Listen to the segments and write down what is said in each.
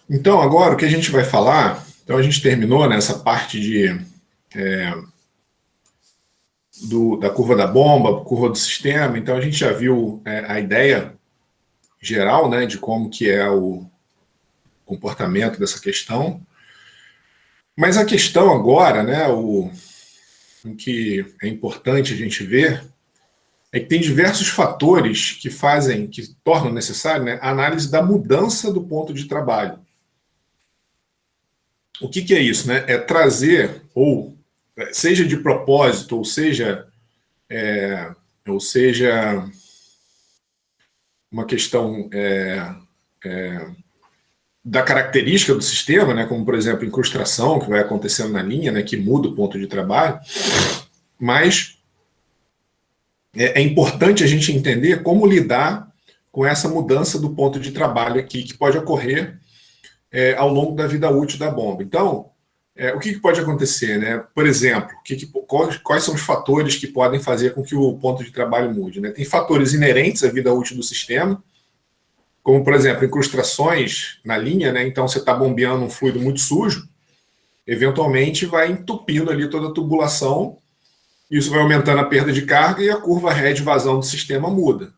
Então, agora o que a gente vai falar, então a gente terminou nessa parte da curva da bomba, curva do sistema, então a gente já viu a ideia geral, né, de como que é o comportamento dessa questão. Mas a questão agora, né, o que é importante a gente ver é que tem diversos fatores que tornam necessário, né, a análise da mudança do ponto de trabalho. O que é isso, né? É trazer, ou seja de propósito, ou seja uma questão da característica do sistema, né, como por exemplo incrustação que vai acontecendo na linha, né, que muda o ponto de trabalho, mas é importante a gente entender como lidar com essa mudança do ponto de trabalho aqui, que pode ocorrer ao longo da vida útil da bomba. Então, o que pode acontecer, né? Por exemplo, quais são os fatores que podem fazer com que o ponto de trabalho mude, né? Tem fatores inerentes à vida útil do sistema, como, por exemplo, incrustações na linha, né? Então, você está bombeando um fluido muito sujo, eventualmente vai entupindo ali toda a tubulação, isso vai aumentando a perda de carga e a curva ré de vazão do sistema muda.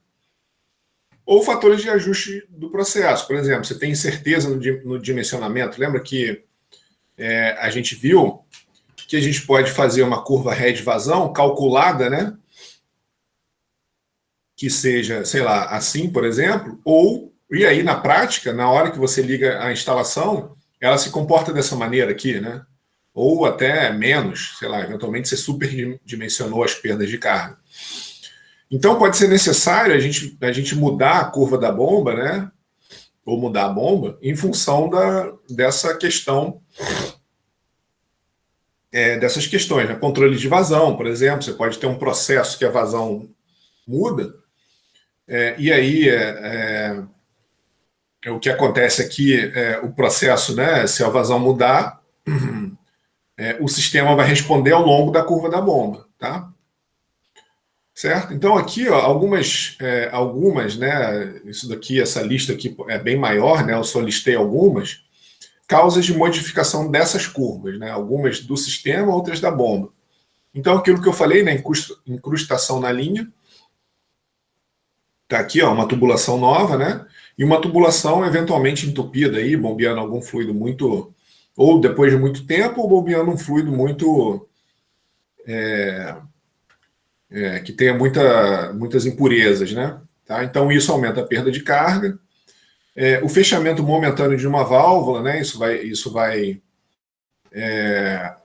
Ou fatores de ajuste do processo. Por exemplo, você tem incerteza no dimensionamento. Lembra que a gente viu que a gente pode fazer uma curva ré de vazão calculada, né? Que seja, sei lá, assim, por exemplo, e aí na prática, na hora que você liga a instalação, ela se comporta dessa maneira aqui, né? Ou até menos, sei lá, eventualmente você superdimensionou as perdas de carga. Então pode ser necessário a gente mudar a curva da bomba, né? Ou mudar a bomba em função dessa questão, dessas questões, né? Controle de vazão, por exemplo, você pode ter um processo que a vazão muda, e aí o que acontece aqui, o processo, né? Se a vazão mudar, o sistema vai responder ao longo da curva da bomba, tá? Certo? Então aqui, ó, algumas, né? Isso daqui, essa lista aqui é bem maior, né? Eu só listei algumas causas de modificação dessas curvas, né? Algumas do sistema, outras da bomba. Então aquilo que eu falei, né? Incrustação na linha, tá aqui, ó, uma tubulação nova, né? E uma tubulação eventualmente entupida aí, bombeando algum fluido muito, ou depois de muito tempo, ou bombeando um fluido muito que tenha muitas impurezas, né? Tá? Então isso aumenta a perda de carga. O fechamento momentâneo de uma válvula, né? Isso vai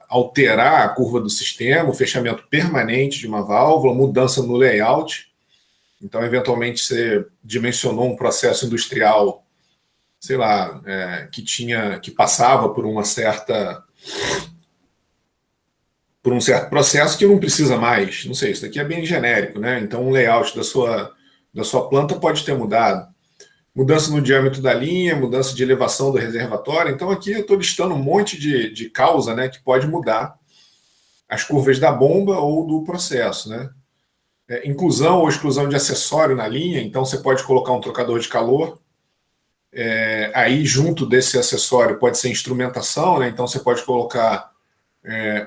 alterar a curva do sistema, o fechamento permanente de uma válvula, mudança no layout. Então, eventualmente, você dimensionou um processo industrial, sei lá, que passava por um certo processo que não precisa mais. Não sei, isso daqui é bem genérico, né? Então, o layout da sua planta pode ter mudado. Mudança no diâmetro da linha, mudança de elevação do reservatório. Então, aqui eu estou listando um monte de causa, né, que pode mudar as curvas da bomba ou do processo, né? Inclusão ou exclusão de acessório na linha. Então, você pode colocar um trocador de calor. Aí, junto desse acessório, pode ser instrumentação, né? Então, você pode colocar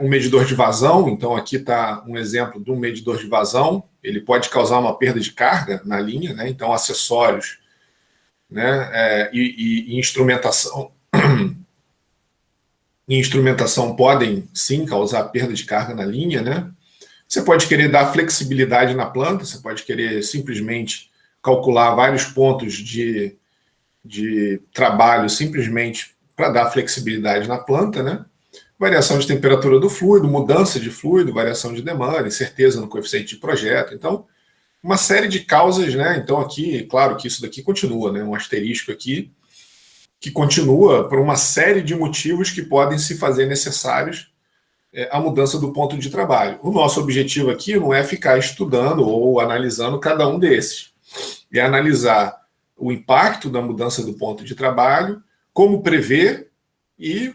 um medidor de vazão. Então, aqui está um exemplo de um medidor de vazão. Ele pode causar uma perda de carga na linha, né? Então, acessórios, né? E instrumentação. E instrumentação podem, sim, causar perda de carga na linha, né? Você pode querer dar flexibilidade na planta, você pode querer simplesmente calcular vários pontos de trabalho simplesmente para dar flexibilidade na planta, né? Variação de temperatura do fluido, mudança de fluido, variação de demanda, incerteza no coeficiente de projeto. Então, uma série de causas, né? Então, aqui, claro que isso daqui continua, né? Um asterisco aqui, que continua por uma série de motivos que podem se fazer necessários a mudança do ponto de trabalho. O nosso objetivo aqui não é ficar estudando ou analisando cada um desses, é analisar o impacto da mudança do ponto de trabalho, como prever e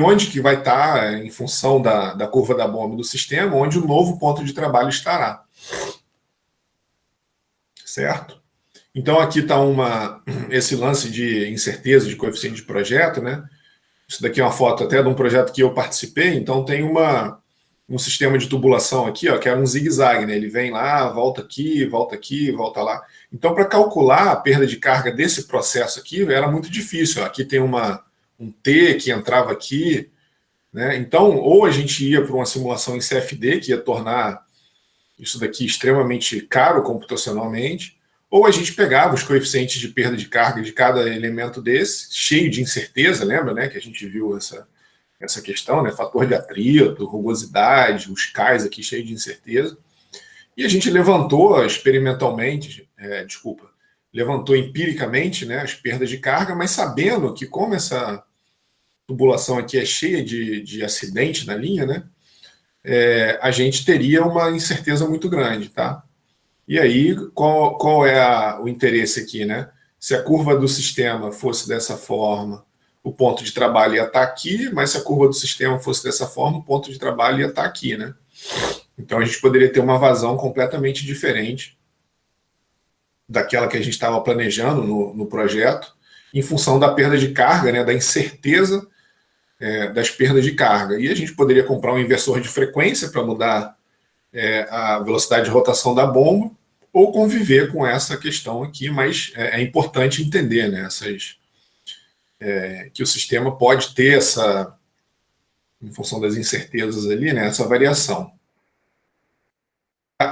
onde que vai estar, em função da curva da bomba do sistema, onde o novo ponto de trabalho estará. Certo? Então, aqui está esse lance de incerteza de coeficiente de projeto, né? Isso daqui é uma foto até de um projeto que eu participei, então tem um sistema de tubulação aqui, ó, que é um zigue-zague, né? Ele vem lá, volta aqui, volta lá. Então, para calcular a perda de carga desse processo aqui, era muito difícil. Ó. Aqui tem um T que entrava aqui, né? Então, ou a gente ia para uma simulação em CFD, que ia tornar isso daqui extremamente caro computacionalmente, ou a gente pegava os coeficientes de perda de carga de cada elemento desse, cheio de incerteza, lembra, né, que a gente viu essa questão, né, fator de atrito, rugosidade, os cais aqui cheios de incerteza, e a gente levantou experimentalmente, levantou empiricamente, né, as perdas de carga, mas sabendo que como essa tubulação aqui é cheia de acidente na linha, né, a gente teria uma incerteza muito grande, tá? E aí, qual é o interesse aqui, né? Se a curva do sistema fosse dessa forma, o ponto de trabalho ia estar aqui, mas se a curva do sistema fosse dessa forma, o ponto de trabalho ia estar aqui, né? Então a gente poderia ter uma vazão completamente diferente daquela que a gente estava planejando no projeto, em função da perda de carga, né? Da incerteza das perdas de carga. E a gente poderia comprar um inversor de frequência para mudar a velocidade de rotação da bomba, ou conviver com essa questão aqui, mas é importante entender, né, que o sistema pode ter em função das incertezas ali, né, essa variação.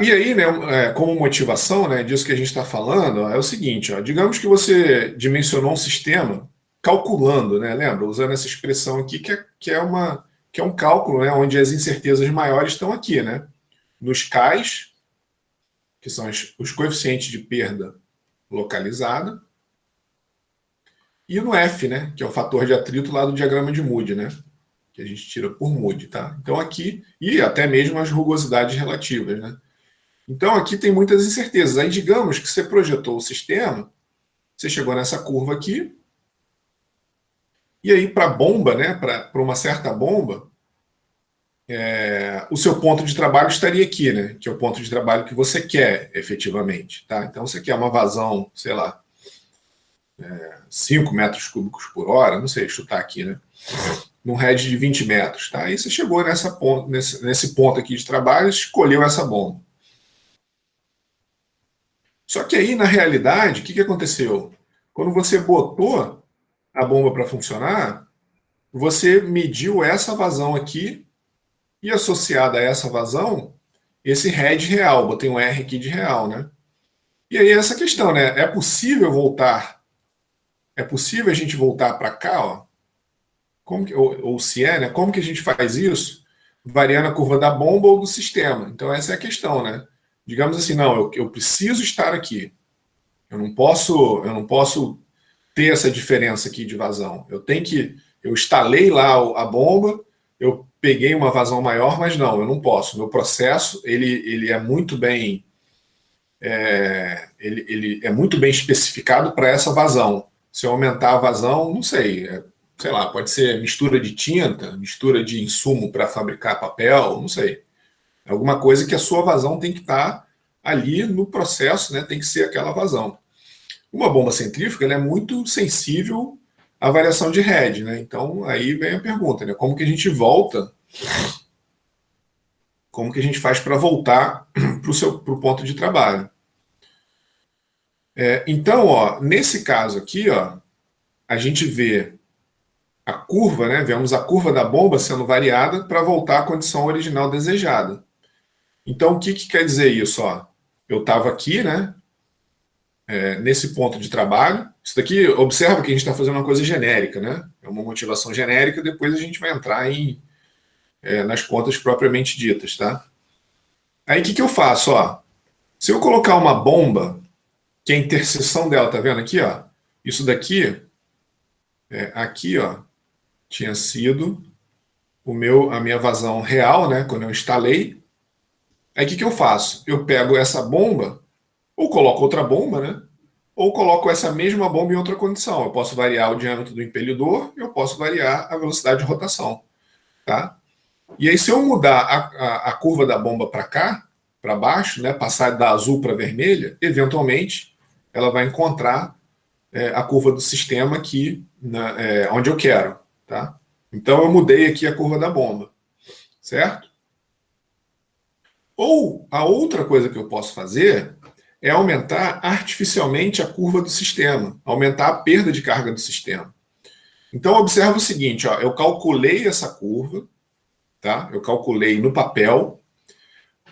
E aí, né, como motivação, né, disso que a gente está falando, ó, é o seguinte, ó, digamos que você dimensionou um sistema calculando, né, lembra, usando essa expressão aqui, que é um cálculo, né, onde as incertezas maiores estão aqui, né, nos cais, que são os coeficientes de perda localizada, e no F, né, que é o fator de atrito lá do diagrama de Moody, né, que a gente tira por Moody, tá? Então aqui, e até mesmo as rugosidades relativas, né? Então aqui tem muitas incertezas. Aí digamos que você projetou o sistema, você chegou nessa curva aqui, e aí para a bomba, né, para uma certa bomba, o seu ponto de trabalho estaria aqui, né, que é o ponto de trabalho que você quer efetivamente, tá? Então você quer uma vazão, sei lá, 5 metros cúbicos por hora, não sei, chutar aqui, né? Num head de 20 metros, tá? Aí você chegou nesse ponto aqui de trabalho, escolheu essa bomba. Só que aí, na realidade, o que aconteceu? Quando você botou a bomba para funcionar, você mediu essa vazão aqui e associada a essa vazão, esse head real, botei um R aqui de real, né? E aí essa questão, né? É possível a gente voltar para cá, ó? Ou se é, né? Como que a gente faz isso? Variando a curva da bomba ou do sistema. Então essa é a questão, né? Digamos assim, não, eu preciso estar aqui. Eu não posso ter essa diferença aqui de vazão. Eu instalei lá a bomba, eu peguei uma vazão maior, mas não, eu não posso. Meu processo, ele é muito bem ele é muito bem especificado para essa vazão. Se eu aumentar a vazão, não sei, sei lá, pode ser mistura de tinta, mistura de insumo para fabricar papel, não sei. É alguma coisa que a sua vazão tem que estar ali no processo, né? Tem que ser aquela vazão. Uma bomba centrífuga ela é muito sensível à variação de head, né? Então aí vem a pergunta, né? Como que a gente volta? Como que a gente faz para voltar para o ponto de trabalho? Então, ó, nesse caso aqui, ó, a gente vê a curva, né? Vemos a curva da bomba sendo variada para voltar à condição original desejada. Então, o que quer dizer isso? Ó? Eu estava aqui, né? Nesse ponto de trabalho. Isso daqui, observa que a gente está fazendo uma coisa genérica, né? É uma motivação genérica, depois a gente vai entrar nas contas propriamente ditas, tá? Aí o que eu faço? Ó? Se eu colocar uma bomba, que a interseção dela, tá vendo aqui? Ó? Isso daqui, aqui, ó, tinha sido a minha vazão real, né? Quando eu instalei. Aí o que eu faço? Eu pego essa bomba, ou coloco outra bomba, né? Ou coloco essa mesma bomba em outra condição. Eu posso variar o diâmetro do impelidor, eu posso variar a velocidade de rotação, tá? E aí, se eu mudar a curva da bomba para cá, para baixo, né, passar da azul para vermelha, eventualmente ela vai encontrar a curva do sistema aqui, onde eu quero. Tá? Então, eu mudei aqui a curva da bomba. Certo? Ou a outra coisa que eu posso fazer é aumentar artificialmente a curva do sistema, aumentar a perda de carga do sistema. Então, observa o seguinte, ó, eu calculei essa curva, tá? Eu calculei no papel.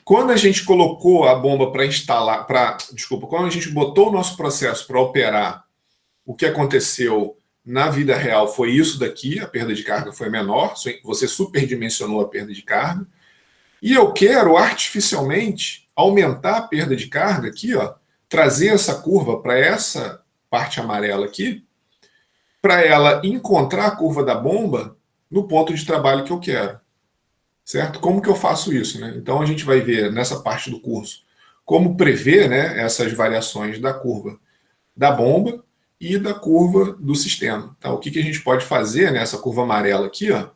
Quando a gente colocou a bomba para instalar, quando a gente botou o nosso processo para operar, o que aconteceu na vida real foi isso daqui, a perda de carga foi menor, você superdimensionou a perda de carga. E eu quero artificialmente aumentar a perda de carga aqui, ó, trazer essa curva para essa parte amarela aqui, para ela encontrar a curva da bomba no ponto de trabalho que eu quero. Certo? Como que eu faço isso? Né? Então a gente vai ver nessa parte do curso como prever, né, essas variações da curva da bomba e da curva do sistema. Tá? O que a gente pode fazer nessa curva amarela aqui, ó,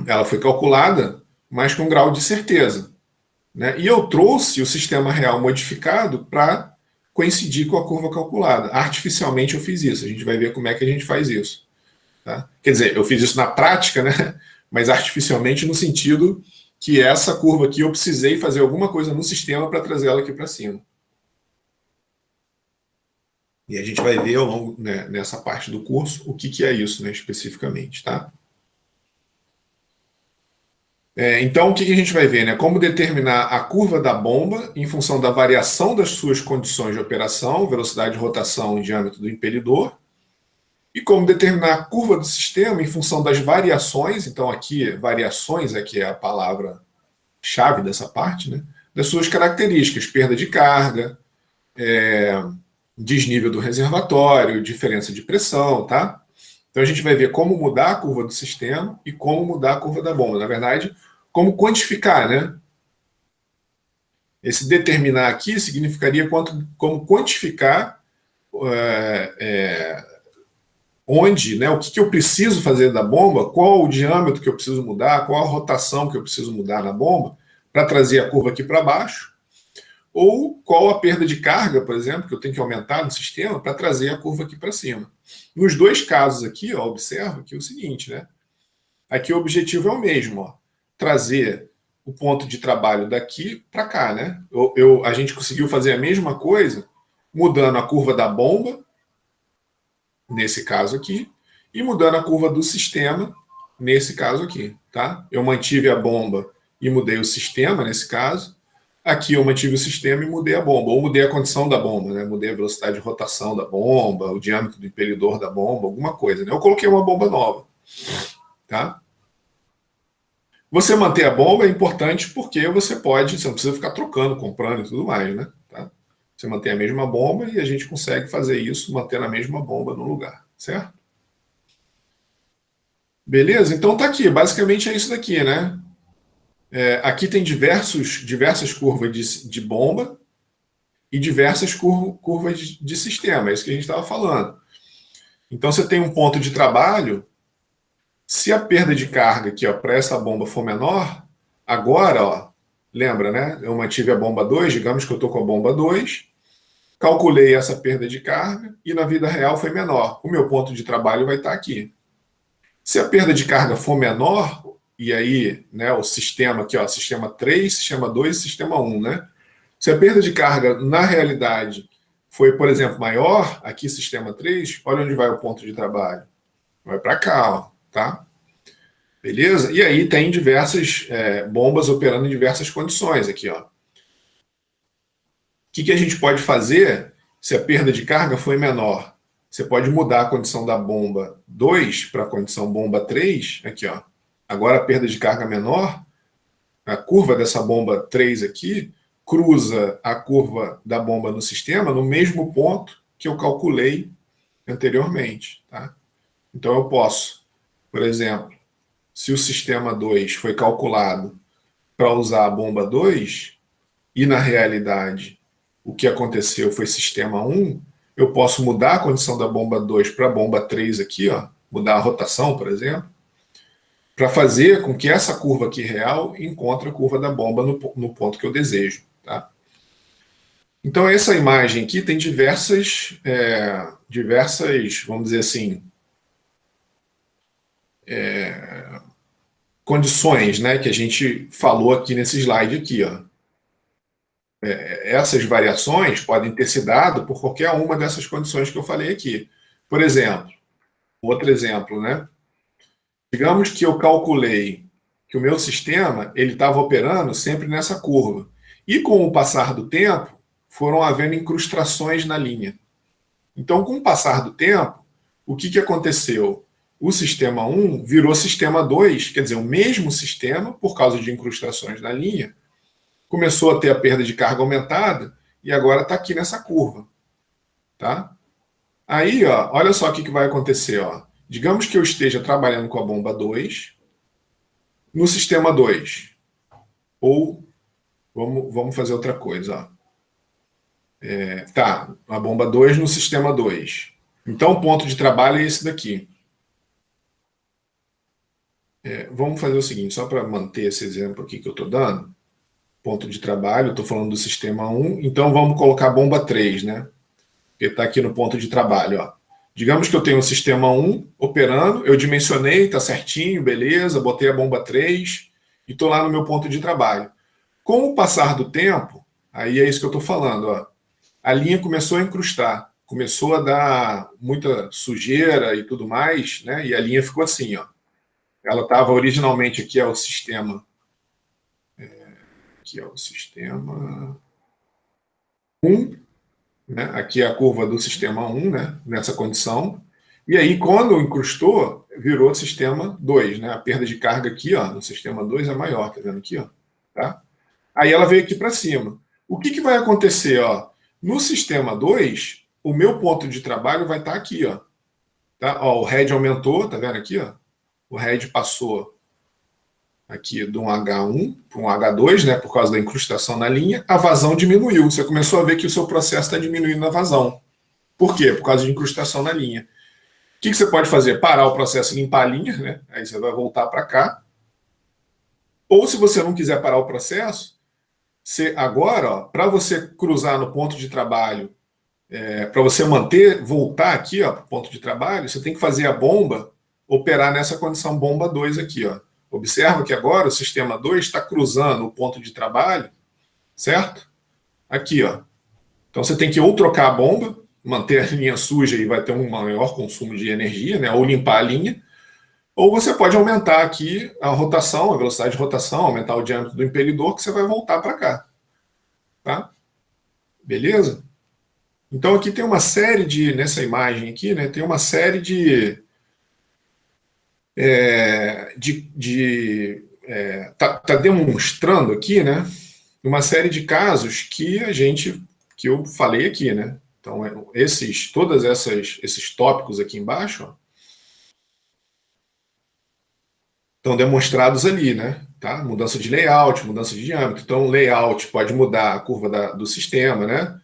ela foi calculada, mas com grau de certeza. Né? E eu trouxe o sistema real modificado para coincidir com a curva calculada. Artificialmente eu fiz isso. A gente vai ver como é que a gente faz isso. Tá? Quer dizer, eu fiz isso na prática, né? Mas artificialmente no sentido que essa curva aqui eu precisei fazer alguma coisa no sistema para trazer ela aqui para cima. E a gente vai ver ao longo, né, nessa parte do curso o que é isso, né, especificamente. Tá? Então, o que a gente vai ver? Né? Como determinar a curva da bomba em função da variação das suas condições de operação, velocidade de rotação e diâmetro do impelidor, e como determinar a curva do sistema em função das variações, então aqui, variações é que é a palavra-chave dessa parte, né? Das suas características, perda de carga, desnível do reservatório, diferença de pressão, tá? Então a gente vai ver como mudar a curva do sistema e como mudar a curva da bomba. Na verdade, como quantificar, né? Esse determinar aqui significaria como quantificar onde, né? O que eu preciso fazer da bomba, qual o diâmetro que eu preciso mudar, qual a rotação que eu preciso mudar na bomba para trazer a curva aqui para baixo, ou qual a perda de carga, por exemplo, que eu tenho que aumentar no sistema para trazer a curva aqui para cima. Nos dois casos aqui, ó, observa que é o seguinte, né? Aqui o objetivo é o mesmo, ó, trazer o ponto de trabalho daqui para cá, né? A gente conseguiu fazer a mesma coisa mudando a curva da bomba, nesse caso aqui, e mudando a curva do sistema, nesse caso aqui, tá? Eu mantive a bomba e mudei o sistema, nesse caso. Aqui eu mantive o sistema e mudei a bomba, ou mudei a condição da bomba, né? Mudei a velocidade de rotação da bomba, o diâmetro do impelidor da bomba, alguma coisa, né? Eu coloquei uma bomba nova, tá? Você manter a bomba é importante porque você não precisa ficar trocando, comprando e tudo mais, né? Tá? Você mantém a mesma bomba e a gente consegue fazer isso mantendo a mesma bomba no lugar, certo? Beleza? Então tá aqui, basicamente é isso daqui, né? Aqui tem diversas curvas de bomba e diversas curvas de sistema, é isso que a gente estava falando. Então você tem um ponto de trabalho, se a perda de carga aqui para essa bomba for menor, agora, ó, lembra, né? Eu mantive a bomba 2, digamos que eu estou com a bomba 2, calculei essa perda de carga e na vida real foi menor. O meu ponto de trabalho vai estar aqui. Se a perda de carga for menor, e aí, né, o sistema aqui, ó, sistema 3, sistema 2 e sistema 1, né? Se a perda de carga, na realidade, foi, por exemplo, maior, aqui sistema 3, olha onde vai o ponto de trabalho. Vai para cá, ó, tá? Beleza? E aí tem diversas bombas operando em diversas condições aqui, ó. O que a gente pode fazer se a perda de carga foi menor? Você pode mudar a condição da bomba 2 para a condição bomba 3, aqui, ó. Agora a perda de carga menor, a curva dessa bomba 3 aqui, cruza a curva da bomba no sistema no mesmo ponto que eu calculei anteriormente. Tá? Então eu posso, por exemplo, se o sistema 2 foi calculado para usar a bomba 2, e na realidade o que aconteceu foi sistema 1, eu posso mudar a condição da bomba 2 para a bomba 3 aqui, ó, mudar a rotação, por exemplo, para fazer com que essa curva aqui real encontre a curva da bomba no ponto que eu desejo. Tá? Então, essa imagem aqui tem diversas, vamos dizer assim, condições, né, que a gente falou aqui nesse slide aqui, ó. Essas variações podem ter se dado por qualquer uma dessas condições que eu falei aqui. Por exemplo, outro exemplo, né? Digamos que eu calculei que o meu sistema ele estava operando sempre nessa curva. E com o passar do tempo, foram havendo incrustações na linha. Então, com o passar do tempo, o que aconteceu? O sistema 1 virou sistema 2, quer dizer, o mesmo sistema, por causa de incrustações na linha, começou a ter a perda de carga aumentada e agora está aqui nessa curva. Tá? Aí, ó, olha só o que vai acontecer. Ó. Digamos que eu esteja trabalhando com a bomba 2 no sistema 2. Ou vamos fazer outra coisa. Ó. Tá, a bomba 2 no sistema 2. Então, o ponto de trabalho é esse daqui. Vamos fazer o seguinte, só para manter esse exemplo aqui que eu estou dando. Ponto de trabalho, estou falando do sistema 1. Então, vamos colocar a bomba 3, né? Que está aqui no ponto de trabalho. Ó. Digamos que eu tenho o sistema 1 operando, eu dimensionei, está certinho, beleza, botei a bomba 3 e estou lá no meu ponto de trabalho. Com o passar do tempo, aí é isso que eu estou falando, ó, a linha começou a incrustar, começou a dar muita sujeira e tudo mais, né? E a linha ficou assim, ó. Ela estava originalmente aqui é o sistema. Aqui é o sistema 1, né? Aqui é a curva do sistema 1, né? Nessa condição. E aí, quando incrustou, virou sistema 2, né? A perda de carga aqui, ó, no sistema 2 é maior, tá vendo aqui, ó? Tá? Aí ela veio aqui para cima. O que vai acontecer, ó? No sistema 2, o meu ponto de trabalho vai estar aqui, ó. Tá? Ó, o head aumentou, tá vendo aqui, ó? O head passou aqui de um H1 para um H2, né, por causa da incrustação na linha, a vazão diminuiu. Você começou a ver que o seu processo está diminuindo na vazão. Por quê? Por causa de incrustação na linha. O que você pode fazer? Parar o processo e limpar a linha, né? Aí você vai voltar para cá. Ou se você não quiser parar o processo, você agora, para você cruzar no ponto de trabalho, para você voltar aqui para o ponto de trabalho, você tem que fazer a bomba operar nessa condição bomba 2 aqui, ó. Observa que agora o sistema 2 está cruzando o ponto de trabalho, certo? Aqui, ó. Então você tem que ou trocar a bomba, manter a linha suja e vai ter um maior consumo de energia, né? Ou limpar a linha, ou você pode aumentar aqui a rotação, a velocidade de rotação, aumentar o diâmetro do impelidor, que você vai voltar para cá. Tá? Beleza? Então aqui tem uma série nessa imagem aqui, né? Tem uma série tá demonstrando aqui, né, uma série de casos que eu falei aqui, né? Então, todos esses tópicos aqui embaixo, ó, estão demonstrados ali, né? Tá? Mudança de layout, mudança de diâmetro. Então, o layout pode mudar a curva do sistema, né?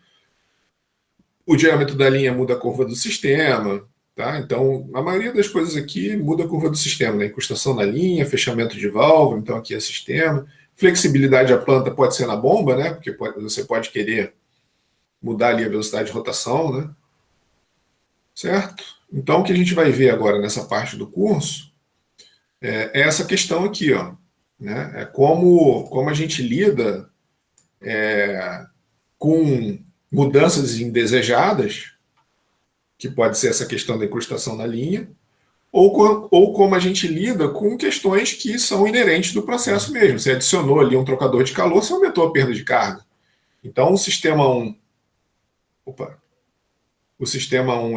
O diâmetro da linha muda a curva do sistema, tá? Então, a maioria das coisas aqui muda a curva do sistema, né? Incrustação na linha, fechamento de válvula, então aqui é sistema. Flexibilidade da planta pode ser na bomba, né? Porque você pode querer mudar ali a velocidade de rotação, né? Certo? Então, o que a gente vai ver agora nessa parte do curso é essa questão aqui, ó, né? É como a gente lida com mudanças indesejadas, que pode ser essa questão da incrustação na linha, ou como a gente lida com questões que são inerentes do processo mesmo. Você adicionou ali um trocador de calor, você aumentou a perda de carga. Então, o sistema 1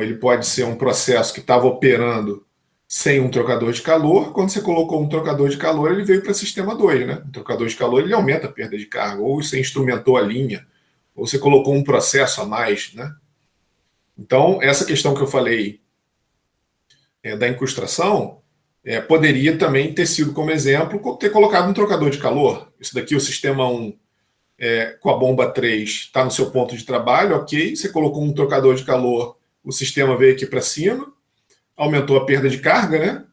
ele pode ser um processo que estava operando sem um trocador de calor. Quando você colocou um trocador de calor, ele veio para o sistema 2, né? O trocador de calor ele aumenta a perda de carga, ou você instrumentou a linha, ou você colocou um processo a mais, né? Então, essa questão que eu falei da incrustação, poderia também ter sido, como exemplo, ter colocado um trocador de calor. Isso daqui, o sistema 1, com a bomba 3, está no seu ponto de trabalho, ok, você colocou um trocador de calor, o sistema veio aqui para cima, aumentou a perda de carga, né?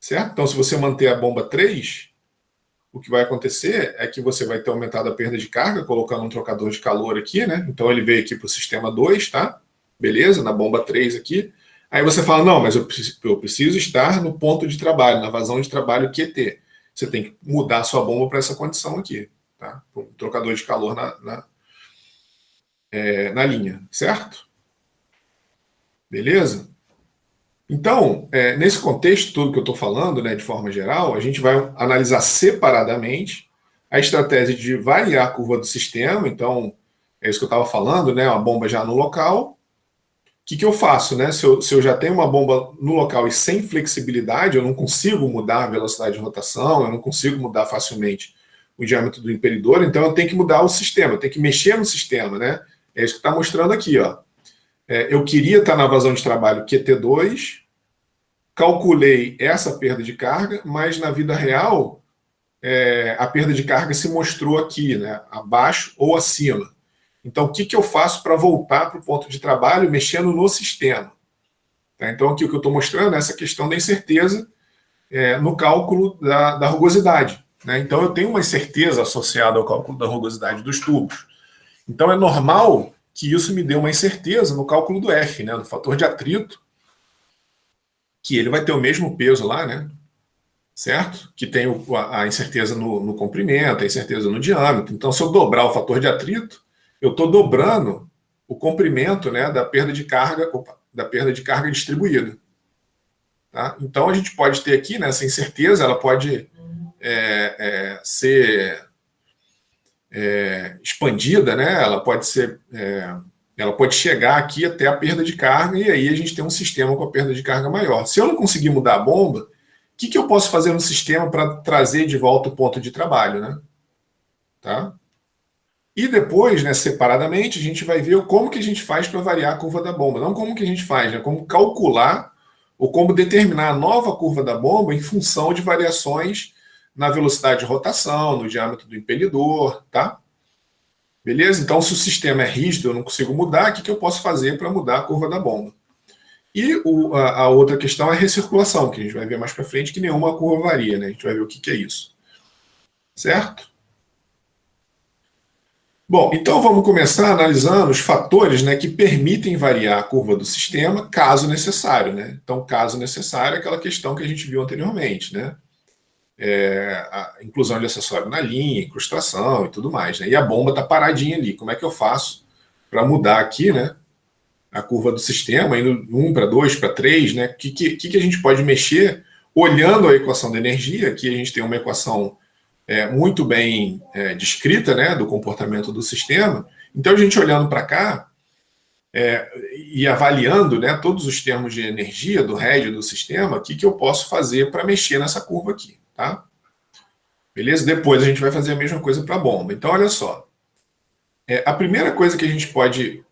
Certo? Então, se você manter a bomba 3, o que vai acontecer é que você vai ter aumentado a perda de carga, colocando um trocador de calor aqui, né? Então ele veio aqui para o sistema 2, tá? Beleza? Na bomba 3 aqui. Aí você fala, não, mas eu preciso estar no ponto de trabalho, na vazão de trabalho QT. Você tem que mudar a sua bomba para essa condição aqui, tá? Um trocador de calor na linha, certo? Beleza? Então, nesse contexto todo que eu estou falando, né, de forma geral, a gente vai analisar separadamente a estratégia de variar a curva do sistema. Então, é isso que eu estava falando, né, uma bomba já no local. O que eu faço, né? Se eu já tenho uma bomba no local e sem flexibilidade, eu não consigo mudar a velocidade de rotação, eu não consigo mudar facilmente o diâmetro do impelidor, então eu tenho que mudar o sistema, eu tenho que mexer no sistema, né? É isso que está mostrando aqui, ó. Eu queria estar na vazão de trabalho QT2, calculei essa perda de carga, mas na vida real a perda de carga se mostrou aqui, né? Abaixo ou acima. Então, o que eu faço para voltar para o ponto de trabalho mexendo no sistema? Tá? Então, aqui o que eu estou mostrando é essa questão da incerteza no cálculo da rugosidade. Né? Então, eu tenho uma incerteza associada ao cálculo da rugosidade dos tubos. Então, é normal que isso me dê uma incerteza no cálculo do F, né? Do fator de atrito, que ele vai ter o mesmo peso lá, né? Certo? Que tem a incerteza no comprimento, a incerteza no diâmetro. Então, se eu dobrar o fator de atrito, eu estou dobrando o comprimento, né, da perda de carga, distribuída. Tá? Então a gente pode ter aqui, né, essa incerteza, ela pode ser expandida, né? Ela pode chegar aqui até a perda de carga e aí a gente tem um sistema com a perda de carga maior. Se eu não conseguir mudar a bomba, o que eu posso fazer no sistema para trazer de volta o ponto de trabalho, né? Tá? E depois, né, separadamente, a gente vai ver como que a gente faz para variar a curva da bomba. Não como que a gente faz, né? Como calcular ou como determinar a nova curva da bomba em função de variações na velocidade de rotação, no diâmetro do impelidor, tá? Beleza? Então, se o sistema é rígido, eu não consigo mudar, o que eu posso fazer para mudar a curva da bomba? E a outra questão é a recirculação, que a gente vai ver mais para frente, que nenhuma curva varia, né? A gente vai ver o que é isso. Certo? Bom, então vamos começar analisando os fatores, né, que permitem variar a curva do sistema, caso necessário, né? Então, caso necessário é aquela questão que a gente viu anteriormente, né? A inclusão de acessório na linha, incrustação e tudo mais, né? E a bomba está paradinha ali. Como é que eu faço para mudar aqui, né, a curva do sistema, indo 1 para 2 para 3, né? O que a gente pode mexer olhando a equação da energia? Aqui a gente tem uma equação muito bem descrita, né, do comportamento do sistema. Então, a gente olhando para cá e avaliando, né, todos os termos de energia do RED do sistema, o que eu posso fazer para mexer nessa curva aqui, tá? Beleza? Depois a gente vai fazer a mesma coisa para a bomba. Então, olha só. A primeira coisa que a gente pode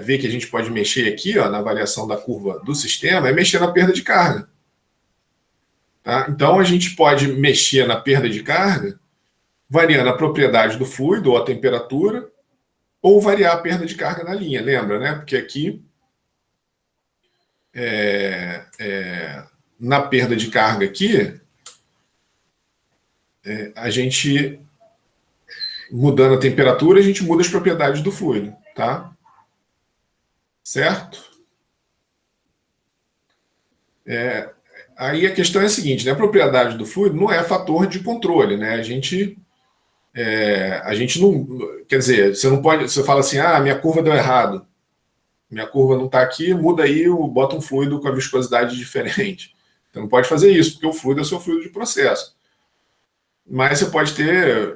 ver que a gente pode mexer aqui, ó, na variação da curva do sistema, é mexer na perda de carga. Tá? Então, a gente pode mexer na perda de carga variando a propriedade do fluido ou a temperatura, ou variar a perda de carga na linha, lembra, né? Porque aqui, na perda de carga aqui, a gente, mudando a temperatura, a gente muda as propriedades do fluido, tá? Certo? Aí a questão é a seguinte, né? A propriedade do fluido não é fator de controle, né? A gente não, quer dizer, você não pode, você fala assim, minha curva deu errado, minha curva não está aqui, muda aí, bota um fluido com a viscosidade diferente. Então não pode fazer isso, porque o fluido é o seu fluido de processo. Mas você pode ter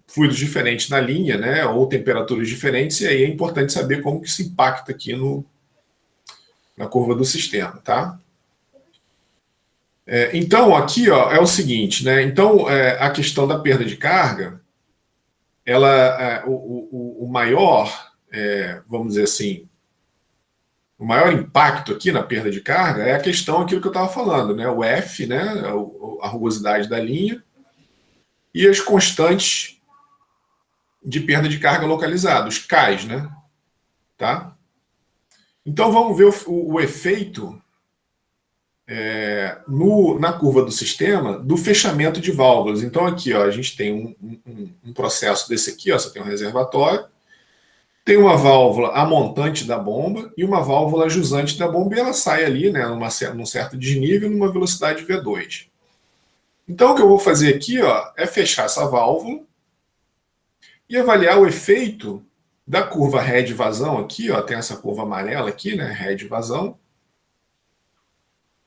fluidos diferentes na linha, né, ou temperaturas diferentes, e aí é importante saber como que isso impacta aqui na curva do sistema, tá? Então, aqui ó, é o seguinte, né? Então, a questão da perda de carga, o maior, vamos dizer assim, o maior impacto aqui na perda de carga é a questão, aquilo que eu estava falando, né? O F, né? A rugosidade da linha, e as constantes de perda de carga localizada, os Ks, né? Tá? Então, vamos ver o efeito na curva do sistema do fechamento de válvulas. Então aqui a gente tem um processo desse aqui, você tem um reservatório, tem uma válvula amontante da bomba e uma válvula jusante da bomba, e ela sai ali, né, num certo desnível, numa velocidade V2. Então o que eu vou fazer aqui é fechar essa válvula e avaliar o efeito da curva head vazão aqui, tem essa curva amarela aqui, né, head vazão,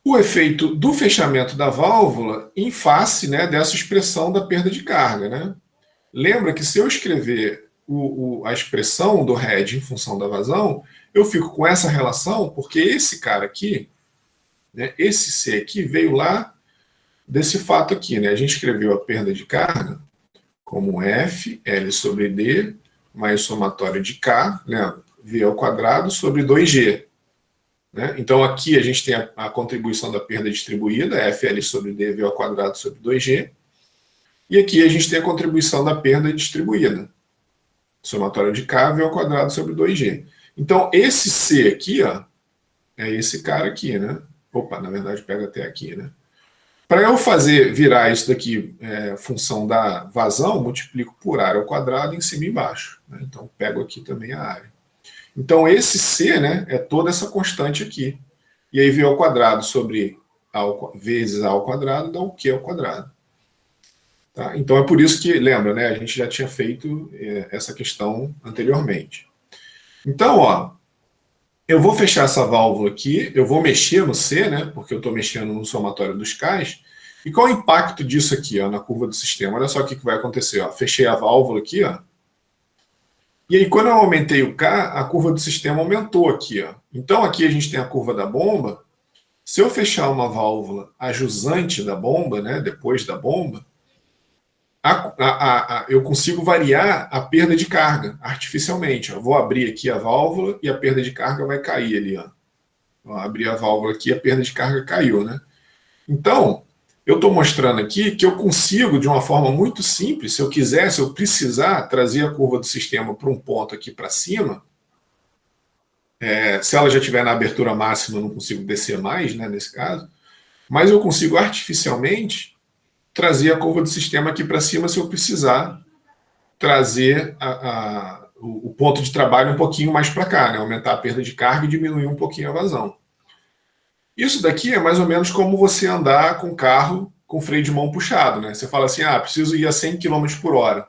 o efeito do fechamento da válvula em face, né, dessa expressão da perda de carga, né? Lembra que se eu escrever a expressão do head em função da vazão, eu fico com essa relação, porque esse cara aqui, né, esse C aqui, veio lá desse fato aqui, né? A gente escreveu a perda de carga como F, L sobre D, mais somatório de K, né, V ao quadrado, sobre 2G. Né? Então aqui a gente tem a contribuição da perda distribuída, FL sobre D, V ao quadrado sobre 2G. E aqui a gente tem a contribuição da perda distribuída, somatório de K, V ao quadrado sobre 2G. Então esse C aqui, é esse cara aqui, né? Opa, na verdade pega até aqui, né? Para eu virar isso daqui função da vazão, multiplico por área ao quadrado em cima e embaixo. Né? Então pego aqui também a área. Então esse C, né, é toda essa constante aqui. E aí V ao quadrado sobre vezes A ao quadrado dá o Q ao quadrado. Tá? Então é por isso que, lembra, né, a gente já tinha feito essa questão anteriormente. Então, eu vou fechar essa válvula aqui, eu vou mexer no C, né, porque eu estou mexendo no somatório dos Ks. E qual é o impacto disso aqui, na curva do sistema? Olha só o que vai acontecer. Fechei a válvula aqui, e aí, quando eu aumentei o K, a curva do sistema aumentou aqui. Então, aqui a gente tem a curva da bomba. Se eu fechar uma válvula ajusante da bomba, né, depois da bomba, eu consigo variar a perda de carga artificialmente. Vou abrir aqui a válvula e a perda de carga vai cair ali. Abri a válvula aqui e a perda de carga caiu. Né? Então, eu estou mostrando aqui que eu consigo, de uma forma muito simples, se eu precisar trazer a curva do sistema para um ponto aqui para cima, se ela já estiver na abertura máxima, eu não consigo descer mais, né, nesse caso, mas eu consigo artificialmente trazer a curva do sistema aqui para cima se eu precisar trazer o ponto de trabalho um pouquinho mais para cá, né, aumentar a perda de carga e diminuir um pouquinho a vazão. Isso daqui é mais ou menos como você andar com carro com freio de mão puxado, né? Você fala assim, preciso ir a 100 km por hora,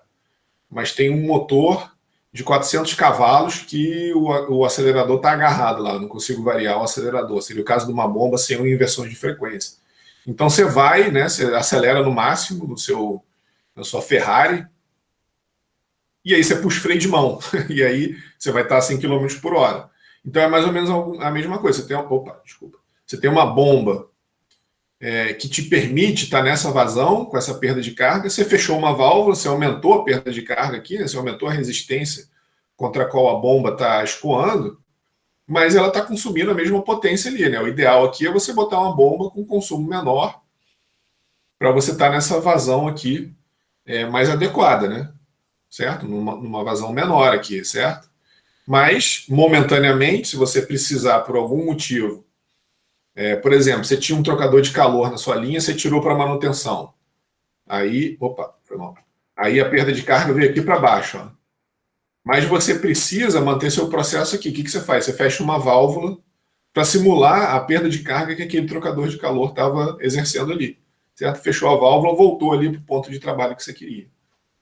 mas tem um motor de 400 cavalos que o acelerador está agarrado lá, não consigo variar o acelerador. Seria o caso de uma bomba sem inversões de frequência. Então você vai, né? Você acelera no máximo na sua Ferrari, e aí você puxa o freio de mão, e aí você vai estar a 100 km por hora. Então é mais ou menos a mesma coisa. Você tem uma bomba que te permite estar nessa vazão, com essa perda de carga. Você fechou uma válvula, você aumentou a perda de carga aqui, né? Você aumentou a resistência contra a qual a bomba está escoando, mas ela está consumindo a mesma potência ali. Né? O ideal aqui é você botar uma bomba com consumo menor para você estar nessa vazão aqui mais adequada, né? Certo? Numa vazão menor aqui, certo? Mas, momentaneamente, se você precisar por algum motivo, por exemplo, você tinha um trocador de calor na sua linha, você tirou para manutenção. Aí, foi mal. Aí a perda de carga veio aqui para baixo. Mas você precisa manter seu processo aqui. O que você faz? Você fecha uma válvula para simular a perda de carga que aquele trocador de calor estava exercendo ali. Certo? Fechou a válvula, voltou ali para o ponto de trabalho que você queria.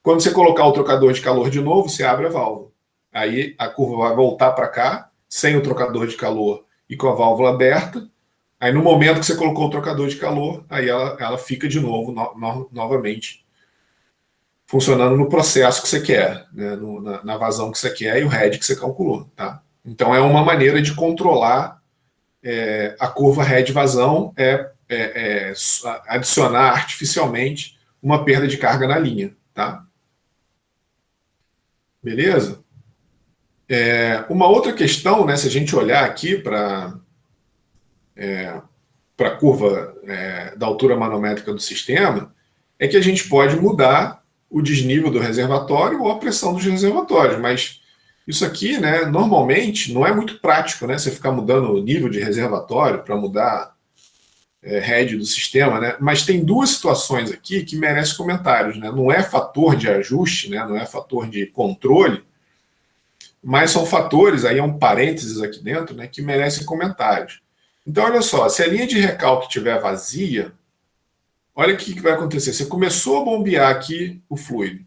Quando você colocar o trocador de calor de novo, você abre a válvula. Aí a curva vai voltar para cá, sem o trocador de calor e com a válvula aberta. Aí no momento que você colocou o trocador de calor, aí ela fica de novo, novamente, funcionando no processo que você quer, né? Na vazão que você quer e o head que você calculou. Tá? Então é uma maneira de controlar a curva head-vazão, adicionar artificialmente uma perda de carga na linha. Tá? Beleza? Uma outra questão, né, se a gente olhar aqui para a curva da altura manométrica do sistema, é que a gente pode mudar o desnível do reservatório ou a pressão dos reservatórios, mas isso aqui, né, normalmente, não é muito prático, né, você ficar mudando o nível de reservatório para mudar head do sistema, né? Mas tem duas situações aqui que merecem comentários, né? Não é fator de ajuste, né? Não é fator de controle, mas são fatores, aí é um parênteses aqui dentro, né, que merecem comentários. Então, olha só, se a linha de recalque estiver vazia, olha o que vai acontecer. Você começou a bombear aqui o fluido.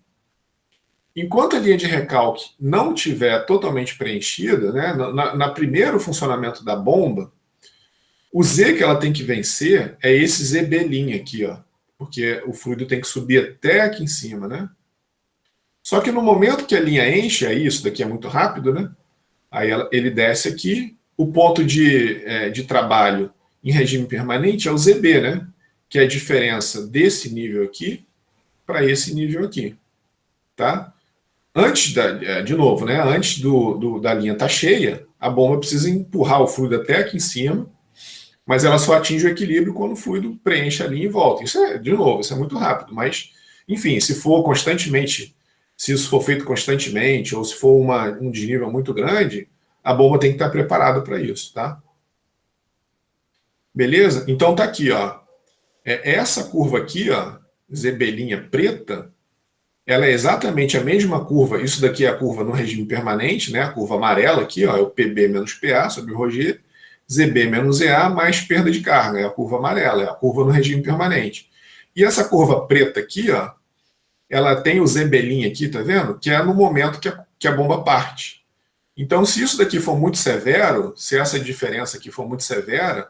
Enquanto a linha de recalque não estiver totalmente preenchida, né, na primeiro funcionamento da bomba, o Z que ela tem que vencer é esse ZB' aqui, ó, porque o fluido tem que subir até aqui em cima, né? Só que no momento que a linha enche, aí isso daqui é muito rápido, né? Aí ele desce aqui, o ponto de trabalho em regime permanente é o ZB, né? Que é a diferença desse nível aqui para esse nível aqui, tá? Antes de novo, né? Antes da linha estar cheia, a bomba precisa empurrar o fluido até aqui em cima, mas ela só atinge o equilíbrio quando o fluido preenche a linha e volta. Isso é, de novo, isso é muito rápido, mas, enfim, se for constantemente, se isso for feito constantemente, ou se for um desnível muito grande, a bomba tem que estar preparada para isso, tá? Beleza? Então tá aqui, ó. Essa curva aqui, ó, ZB' preta, ela é exatamente a mesma curva. Isso daqui é a curva no regime permanente, né? A curva amarela aqui, ó, é o PB menos PA sobre o ρg, ZB menos EA mais perda de carga, é a curva amarela, é a curva no regime permanente. E essa curva preta aqui, ó, ela tem o ZB' aqui, tá vendo? Que é no momento que a bomba parte. Então, se isso daqui for muito severo, se essa diferença aqui for muito severa,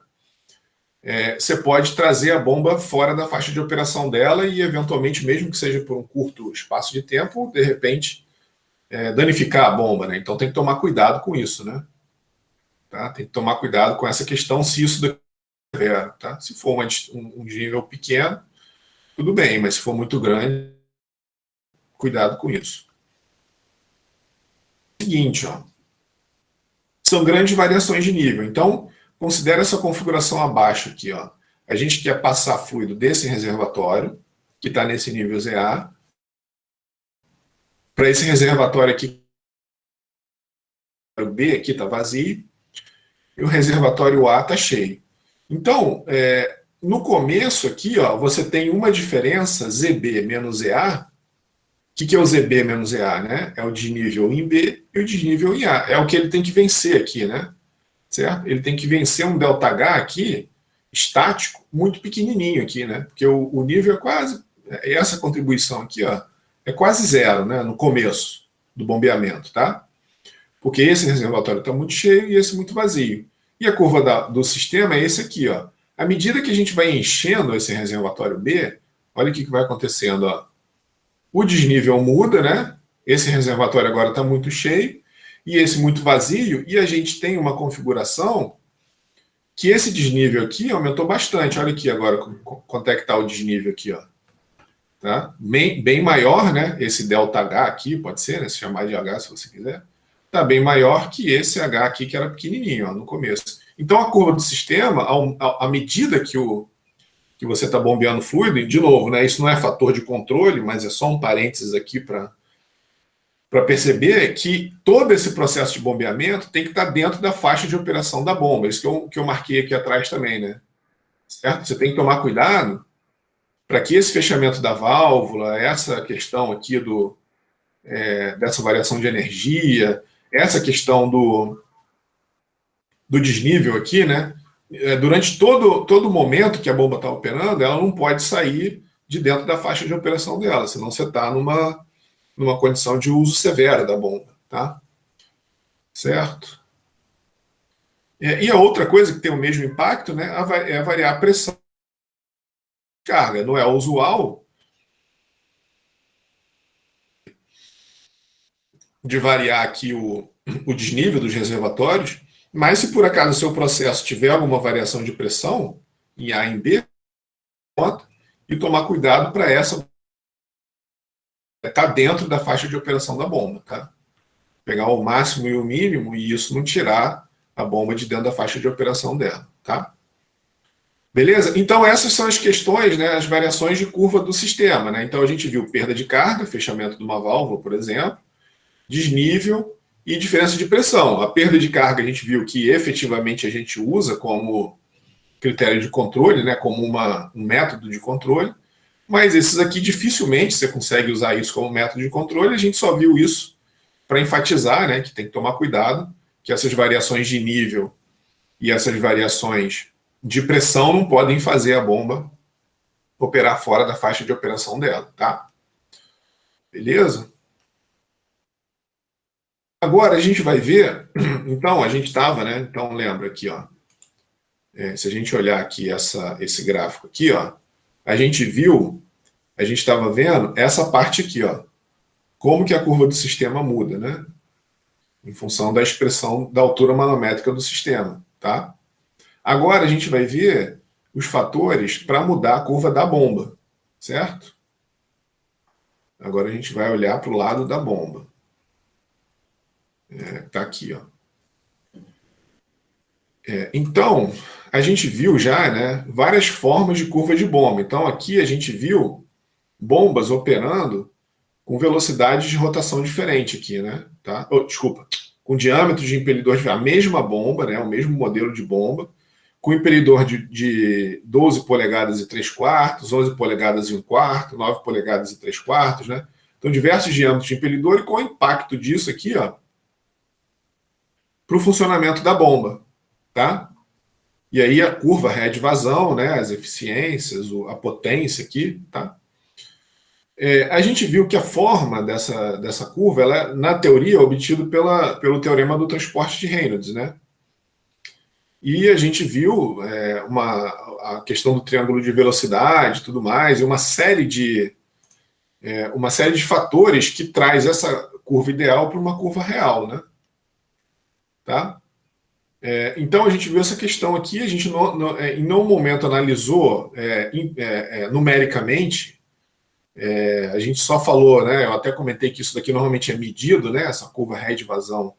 você pode trazer a bomba fora da faixa de operação dela e, eventualmente, mesmo que seja por um curto espaço de tempo, de repente, danificar a bomba, né? Então tem que tomar cuidado com isso, né? Tá? Tem que tomar cuidado com essa questão se isso daqui é severo, tá? Se for um nível pequeno, tudo bem, mas se for muito grande, cuidado com isso. Seguinte, ó, são grandes variações de nível. Então, considere essa configuração abaixo aqui, ó. A gente quer passar fluido desse reservatório, que está nesse nível ZA, para esse reservatório aqui, o B aqui está vazio, e o reservatório A está cheio. Então, no começo aqui, ó, você tem uma diferença ZB menos EA. O que é o ZB menos EA? Né? É o desnível em B e o desnível em A. É o que ele tem que vencer aqui, né? Certo? Ele tem que vencer um ΔH aqui, estático, muito pequenininho aqui, né? Porque o nível é quase... Essa contribuição aqui, ó, é quase zero, né? No começo do bombeamento, tá? Porque esse reservatório está muito cheio e esse muito vazio. E a curva do sistema é esse aqui, ó. À medida que a gente vai enchendo esse reservatório B, olha o que vai acontecendo, ó. O desnível muda, né? Esse reservatório agora está muito cheio e esse muito vazio, e a gente tem uma configuração que esse desnível aqui aumentou bastante. Olha aqui agora quanto é que está o desnível aqui, ó. Tá? Bem maior, né? Esse ΔH aqui, pode ser, né? Se chamar de H se você quiser. Está bem maior que esse H aqui, que era pequenininho, ó, no começo. Então, a curva do sistema, à medida que você está bombeando fluido, e de novo, né, isso não é fator de controle, mas é só um parênteses aqui para perceber que todo esse processo de bombeamento tem que estar dentro da faixa de operação da bomba. Isso que eu marquei aqui atrás também, né? Certo? Você tem que tomar cuidado para que esse fechamento da válvula, essa questão aqui dessa variação de energia, essa questão do desnível aqui, né? Durante todo o momento que a bomba está operando, ela não pode sair de dentro da faixa de operação dela, senão você está numa condição de uso severo da bomba, tá? Certo? E a outra coisa que tem o mesmo impacto, né, é variar a pressão de carga. Não é usual de variar aqui o desnível dos reservatórios, mas se por acaso o seu processo tiver alguma variação de pressão, em A e em B, e tomar cuidado para essa estar dentro da faixa de operação da bomba, tá? Pegar o máximo e o mínimo e isso não tirar a bomba de dentro da faixa de operação dela, tá? Beleza? Então essas são as questões, né, as variações de curva do sistema, né? Então a gente viu perda de carga, fechamento de uma válvula, por exemplo, desnível e diferença de pressão. A perda de carga a gente viu que efetivamente a gente usa como critério de controle, né, como um método de controle, mas esses aqui dificilmente você consegue usar isso como método de controle. A gente só viu isso para enfatizar, né, que tem que tomar cuidado, que essas variações de nível e essas variações de pressão não podem fazer a bomba operar fora da faixa de operação dela, tá? Beleza? Agora a gente vai ver, então a gente estava, né? Então lembra aqui, ó. Se a gente olhar aqui esse gráfico aqui, ó, a gente estava vendo essa parte aqui, ó, como que a curva do sistema muda, né? Em função da expressão da altura manométrica do sistema, tá? Agora a gente vai ver os fatores para mudar a curva da bomba, certo? Agora a gente vai olhar para o lado da bomba. Tá aqui, ó. Então, a gente viu já, né, várias formas de curva de bomba. Então, aqui a gente viu bombas operando com velocidade de rotação diferente aqui, né? Tá? Desculpa, com diâmetro de impelidor diferente. A mesma bomba, né, o mesmo modelo de bomba, com impelidor de 12 polegadas e 3 quartos, 11 polegadas e 1 quarto, 9 polegadas e 3 quartos, né? Então, diversos diâmetros de impelidor e com o impacto disso aqui, ó, para o funcionamento da bomba, tá? E aí a curva head vazão, né, as eficiências, a potência aqui, tá? A gente viu que a forma dessa curva, ela, na teoria, é obtida pelo teorema do transporte de Reynolds, né? E a gente viu a questão do triângulo de velocidade e tudo mais, e uma série de fatores que traz essa curva ideal para uma curva real, né? Tá? Então a gente viu essa questão aqui, a gente em nenhum momento analisou numericamente, a gente só falou, né? Eu até comentei que isso daqui normalmente é medido, né? Essa curva head vazão,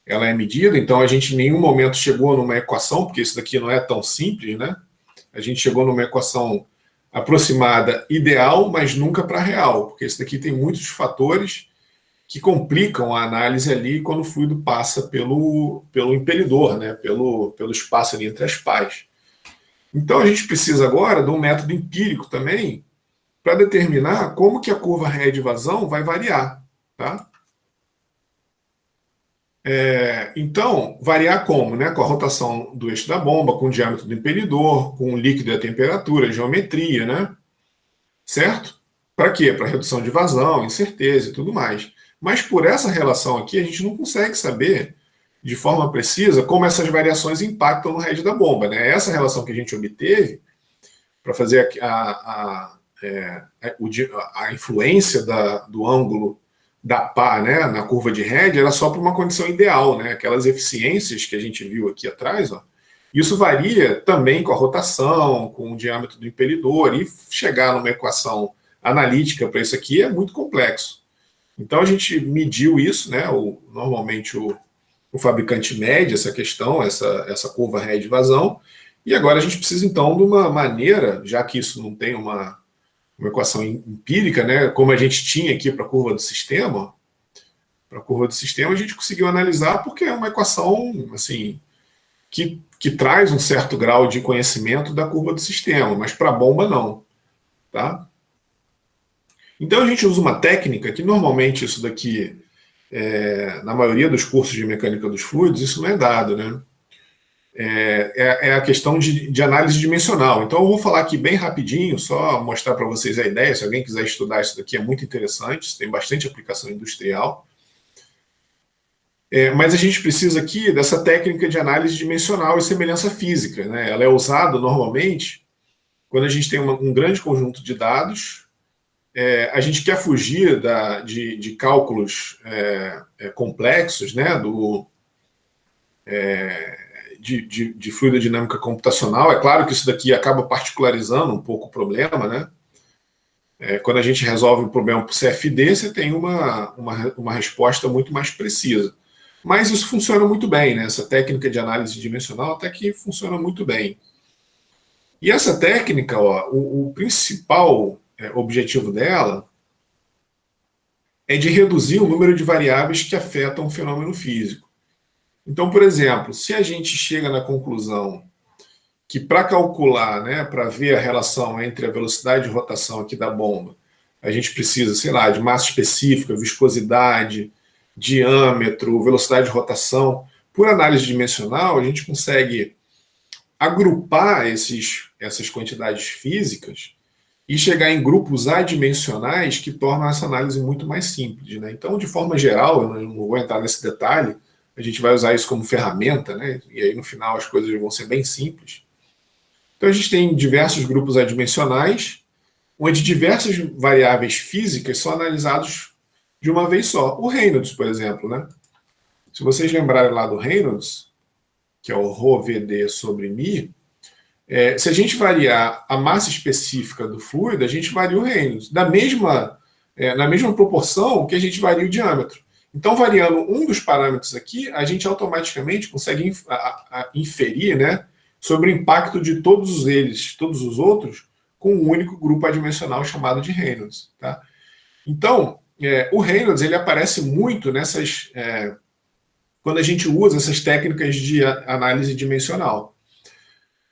ela é medida, então a gente em nenhum momento chegou numa equação, porque isso daqui não é tão simples, né? A gente chegou numa equação aproximada ideal, mas nunca para real, porque isso daqui tem muitos fatores que complicam a análise ali quando o fluido passa pelo impelidor, né? pelo espaço ali entre as pás. Então a gente precisa agora de um método empírico também para determinar como que a curva head vazão vai variar, tá? Então, variar como? Né? Com a rotação do eixo da bomba, com o diâmetro do impelidor, com o líquido e a temperatura, a geometria, né? Certo? Para quê? Para redução de vazão, incerteza e tudo mais. Mas por essa relação aqui, a gente não consegue saber de forma precisa como essas variações impactam no head da bomba, né? Essa relação que a gente obteve para fazer a influência do ângulo da pá, né, na curva de head, era só para uma condição ideal, né? Aquelas eficiências que a gente viu aqui atrás, ó, isso varia também com a rotação, com o diâmetro do impelidor, e chegar numa equação analítica para isso aqui é muito complexo. Então a gente mediu isso, né? Normalmente o fabricante mede essa questão, essa curva head vazão, e agora a gente precisa então de uma maneira, já que isso não tem uma equação empírica, né? Como a gente tinha aqui para a curva do sistema, a gente conseguiu analisar porque é uma equação assim que traz um certo grau de conhecimento da curva do sistema, mas para a bomba não, tá? Então a gente usa uma técnica que normalmente isso daqui, na maioria dos cursos de mecânica dos fluidos, isso não é dado, né? É a questão de análise dimensional. Então eu vou falar aqui bem rapidinho, só mostrar para vocês a ideia. Se alguém quiser estudar isso daqui, é muito interessante, isso tem bastante aplicação industrial. Mas a gente precisa aqui dessa técnica de análise dimensional e semelhança física, né? Ela é usada normalmente quando a gente tem um grande conjunto de dados, a gente quer fugir de cálculos complexos, né? De fluidodinâmica computacional. É claro que isso daqui acaba particularizando um pouco o problema, né? Quando a gente resolve um problema por CFD, você tem uma resposta muito mais precisa. Mas isso funciona muito bem, né? Essa técnica de análise dimensional até que funciona muito bem. E essa técnica, ó, o principal objetivo dela é de reduzir o número de variáveis que afetam o fenômeno físico. Então, por exemplo, se a gente chega na conclusão que para calcular, né, para ver a relação entre a velocidade de rotação aqui da bomba, a gente precisa, sei lá, de massa específica, viscosidade, diâmetro, velocidade de rotação. Por análise dimensional, a gente consegue agrupar essas quantidades físicas e chegar em grupos adimensionais que tornam essa análise muito mais simples, né? Então, de forma geral, eu não vou entrar nesse detalhe, a gente vai usar isso como ferramenta, né? E aí no final as coisas vão ser bem simples. Então a gente tem diversos grupos adimensionais, onde diversas variáveis físicas são analisados de uma vez só. O Reynolds, por exemplo, né? Se vocês lembrarem lá do Reynolds, que é o ρVd sobre μ, se a gente variar a massa específica do fluido, a gente varia o Reynolds, na mesma proporção que a gente varia o diâmetro. Então, variando um dos parâmetros aqui, a gente automaticamente consegue inferir, né, sobre o impacto de todos os outros, com um único grupo adimensional chamado de Reynolds. Tá? Então, o Reynolds ele aparece muito quando a gente usa essas técnicas de análise dimensional.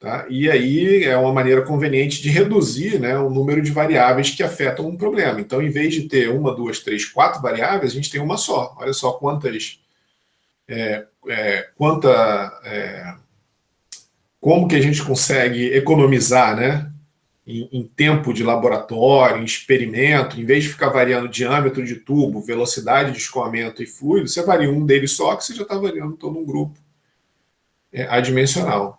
Tá? E aí é uma maneira conveniente de reduzir, né, o número de variáveis que afetam um problema. Então, em vez de ter 1, 2, 3, 4 variáveis, a gente tem uma só. Olha só como que a gente consegue economizar, né, em tempo de laboratório, em experimento. Em vez de ficar variando diâmetro de tubo, velocidade de escoamento e fluido, você varia um deles só, que você já está variando todo um grupo adimensional.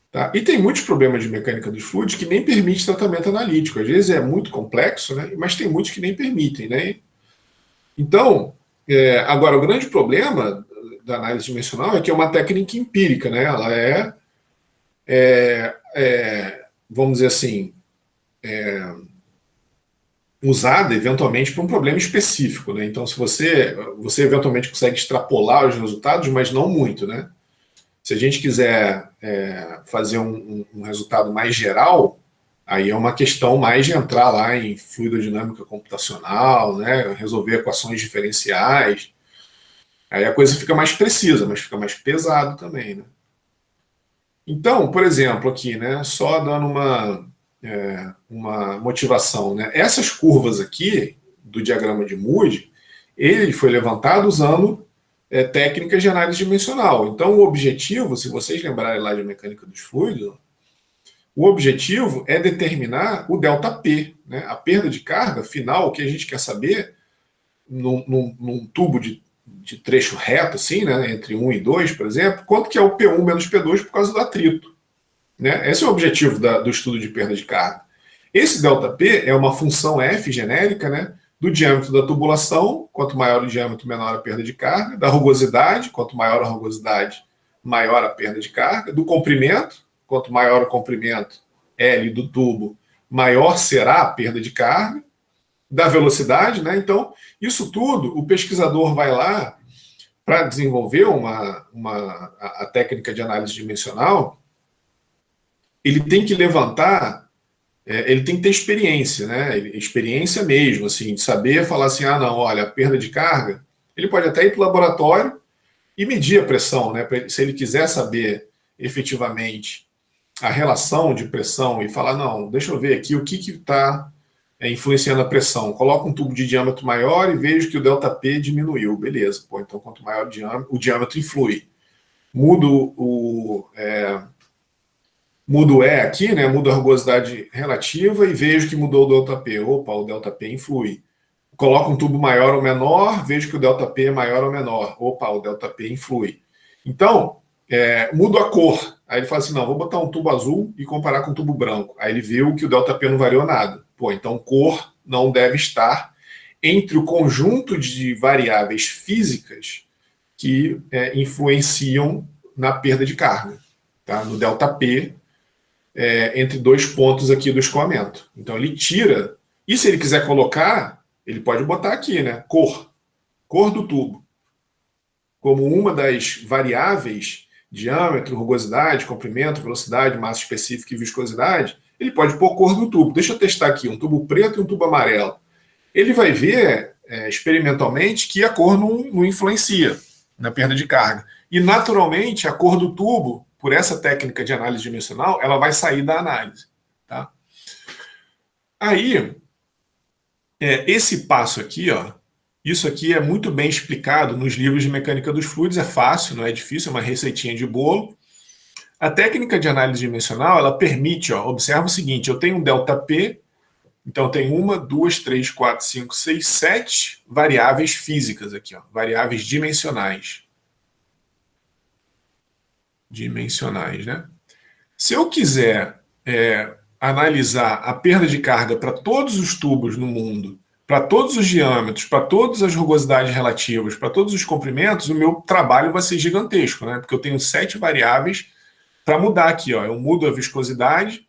Tá? E tem muitos problemas de mecânica dos fluidos que nem permite tratamento analítico. Às vezes é muito complexo, né? Mas tem muitos que nem permitem. Né? Então, agora, o grande problema da análise dimensional é que é uma técnica empírica. Né? Ela vamos dizer assim, usada eventualmente para um problema específico. Né? Então, se você eventualmente consegue extrapolar os resultados, mas não muito, né? Se a gente quiser fazer um resultado mais geral, aí é uma questão mais de entrar lá em fluidodinâmica computacional, né, resolver equações diferenciais. Aí a coisa fica mais precisa, mas fica mais pesado também. Né? Então, por exemplo, aqui, né, só dando uma motivação, né, essas curvas aqui do diagrama de Moody, ele foi levantado usando técnicas de análise dimensional. Então, o objetivo, se vocês lembrarem lá de mecânica dos fluidos, o objetivo é determinar o ΔP, né? A perda de carga final, que a gente quer saber num tubo de trecho reto, assim, né? Entre 1 e 2, por exemplo, quanto que é o P1 menos P2 por causa do atrito. Né? Esse é o objetivo do estudo de perda de carga. Esse ΔP é uma função F genérica, né? Do diâmetro da tubulação, quanto maior o diâmetro, menor a perda de carga, da rugosidade, quanto maior a rugosidade, maior a perda de carga, do comprimento, quanto maior o comprimento L do tubo, maior será a perda de carga, da velocidade, né? Então, isso tudo, o pesquisador vai lá para desenvolver a técnica de análise dimensional, ele tem que levantar, ele tem que ter experiência, né? Experiência mesmo, assim, de saber falar assim, não, olha, a perda de carga, ele pode até ir para o laboratório e medir a pressão, né? Se ele quiser saber efetivamente a relação de pressão e falar, não, deixa eu ver aqui o que está influenciando a pressão. Coloca um tubo de diâmetro maior e vejo que o ΔP diminuiu. Beleza, pô, então quanto maior o diâmetro influi. Mudo o E aqui, né? Mudo a rugosidade relativa e vejo que mudou o ΔP. Opa, o ΔP influi. Coloco um tubo maior ou menor, vejo que o ΔP é maior ou menor. Opa, o ΔP influi. Então, mudo a cor. Aí ele fala assim, não, vou botar um tubo azul e comparar com um tubo branco. Aí ele viu que o ΔP não variou nada. Pô, então cor não deve estar entre o conjunto de variáveis físicas que influenciam na perda de carga, tá? No ΔP, entre dois pontos aqui do escoamento. Então ele tira, e se ele quiser colocar, ele pode botar aqui, né? Cor do tubo. Como uma das variáveis, diâmetro, rugosidade, comprimento, velocidade, massa específica e viscosidade, ele pode pôr cor do tubo. Deixa eu testar aqui, um tubo preto e um tubo amarelo. Ele vai ver, experimentalmente, que a cor não influencia na perda de carga. E, naturalmente, a cor do tubo, por essa técnica de análise dimensional, ela vai sair da análise. Tá? Aí, esse passo aqui, ó, isso aqui é muito bem explicado nos livros de mecânica dos fluidos, é fácil, não é difícil, é uma receitinha de bolo. A técnica de análise dimensional, ela permite, ó, observa o seguinte, eu tenho um ΔP, então tem 1, 2, 3, 4, 5, 6, 7 variáveis físicas aqui, ó, variáveis dimensionais. Dimensionais, né? Se eu quiser analisar a perda de carga para todos os tubos no mundo, para todos os diâmetros, para todas as rugosidades relativas, para todos os comprimentos, o meu trabalho vai ser gigantesco, né? Porque eu tenho 7 variáveis para mudar aqui, ó. Eu mudo a viscosidade,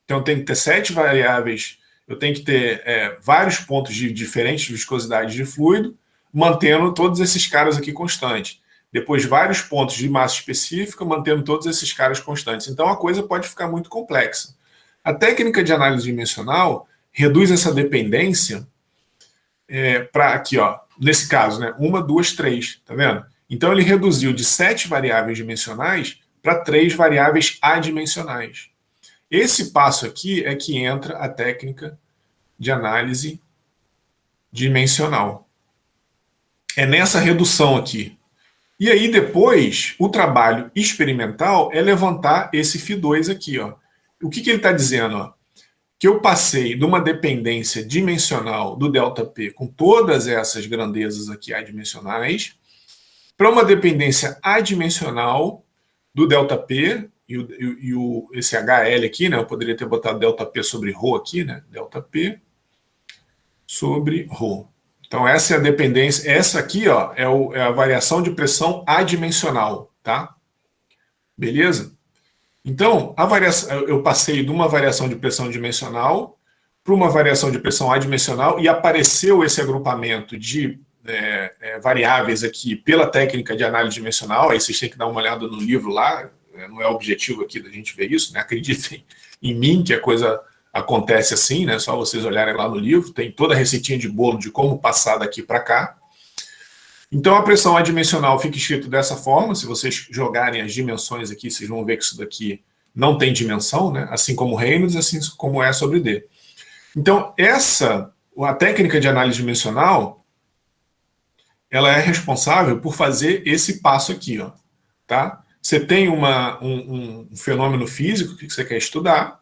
então eu tenho que ter 7 variáveis, eu tenho que ter vários pontos de diferentes viscosidades de fluido, mantendo todos esses caras aqui constantes. Depois, vários pontos de massa específica, mantendo todos esses caras constantes. Então, a coisa pode ficar muito complexa. A técnica de análise dimensional reduz essa dependência para aqui, ó, nesse caso, né? 1, 2, 3, tá vendo? Então, ele reduziu de 7 variáveis dimensionais para 3 variáveis adimensionais. Esse passo aqui é que entra a técnica de análise dimensional. É nessa redução aqui. E aí depois, o trabalho experimental é levantar esse φ2 aqui. Ó. O que ele está dizendo? Ó? Que eu passei de uma dependência dimensional do ΔP com todas essas grandezas aqui adimensionais para uma dependência adimensional do ΔP e esse HL aqui, né? Eu poderia ter botado ΔP sobre ρ aqui, né? ΔP sobre ρ. Então, essa é a dependência. Essa aqui, ó, é a variação de pressão adimensional, tá? Beleza? Então, eu passei de uma variação de pressão dimensional para uma variação de pressão adimensional e apareceu esse agrupamento de variáveis aqui pela técnica de análise dimensional. Aí vocês têm que dar uma olhada no livro lá. Não é o objetivo aqui da gente ver isso, né? Acreditem em mim que a coisa acontece assim, né? Só vocês olharem lá no livro, tem toda a receitinha de bolo de como passar daqui para cá. Então a pressão adimensional fica escrito dessa forma, se vocês jogarem as dimensões aqui, vocês vão ver que isso daqui não tem dimensão, né? Assim como Reynolds, assim como é sobre D. Então a técnica de análise dimensional, ela é responsável por fazer esse passo aqui, ó, tá? Você tem um fenômeno físico que você quer estudar,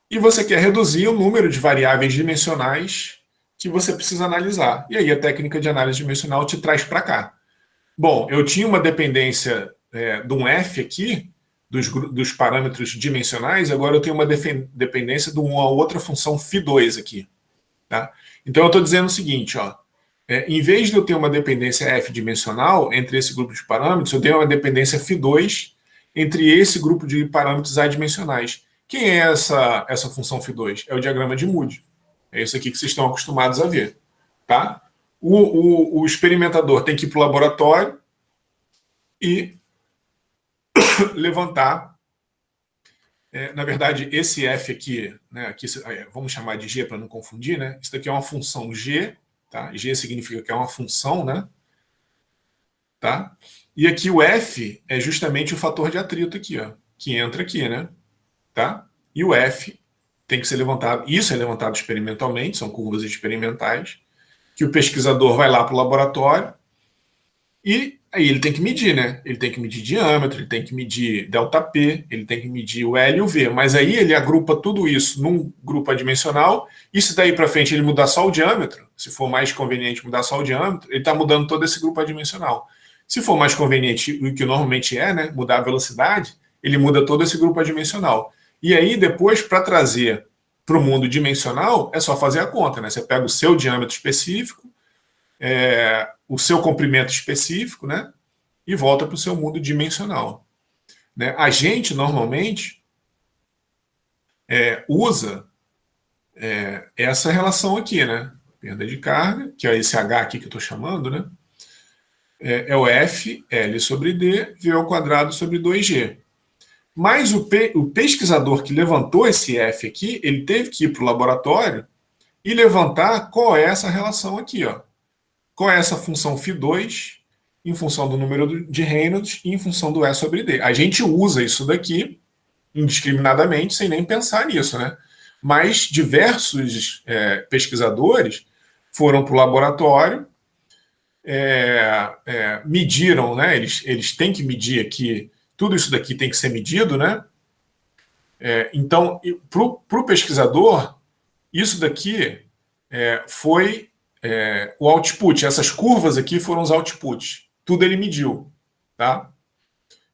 e você quer reduzir o número de variáveis dimensionais que você precisa analisar. E aí a técnica de análise dimensional te traz para cá. Bom, eu tinha uma dependência de um F aqui, dos parâmetros dimensionais, agora eu tenho uma dependência de uma outra função φ2 aqui. Tá? Então eu estou dizendo o seguinte, ó, em vez de eu ter uma dependência F dimensional entre esse grupo de parâmetros, eu tenho uma dependência φ2 entre esse grupo de parâmetros adimensionais. Quem é essa função φ2? É o diagrama de Moody. É isso aqui que vocês estão acostumados a ver. Tá? O experimentador tem que ir para o laboratório e levantar. Na verdade, esse F aqui, né, aqui vamos chamar de G para não confundir, né? Isso daqui é uma função G. Tá? G significa que é uma função, né? Tá? E aqui o F é justamente o fator de atrito aqui, ó, que entra aqui, né? Tá? E o F tem que ser levantado, isso é levantado experimentalmente, são curvas experimentais, que o pesquisador vai lá para o laboratório e aí ele tem que medir, né? Ele tem que medir diâmetro, ele tem que medir ΔP, ele tem que medir o L e o V, mas aí ele agrupa tudo isso num grupo adimensional, e se daí para frente ele mudar só o diâmetro, se for mais conveniente mudar só o diâmetro, ele está mudando todo esse grupo adimensional. Se for mais conveniente, o que normalmente né, mudar a velocidade, ele muda todo esse grupo adimensional. E aí, depois, para trazer para o mundo dimensional, é só fazer a conta, né? Você pega o seu diâmetro específico, o seu comprimento específico, né? E volta para o seu mundo dimensional. Né? A gente, normalmente, usa essa relação aqui, né? Perda de carga, que é esse H aqui que eu estou chamando, né? É o F, L sobre D, V ao quadrado sobre 2G. Mas o pesquisador que levantou esse F aqui, ele teve que ir para o laboratório e levantar qual é essa relação aqui, ó. Qual é essa função φ2 em função do número de Reynolds e em função do E sobre D. A gente usa isso daqui indiscriminadamente, sem nem pensar nisso, né? Mas diversos pesquisadores foram para o laboratório, mediram, né? Eles têm que medir aqui, tudo isso daqui tem que ser medido, né? Então, para o pesquisador, isso daqui foi o output. Essas curvas aqui foram os outputs. Tudo ele mediu, tá?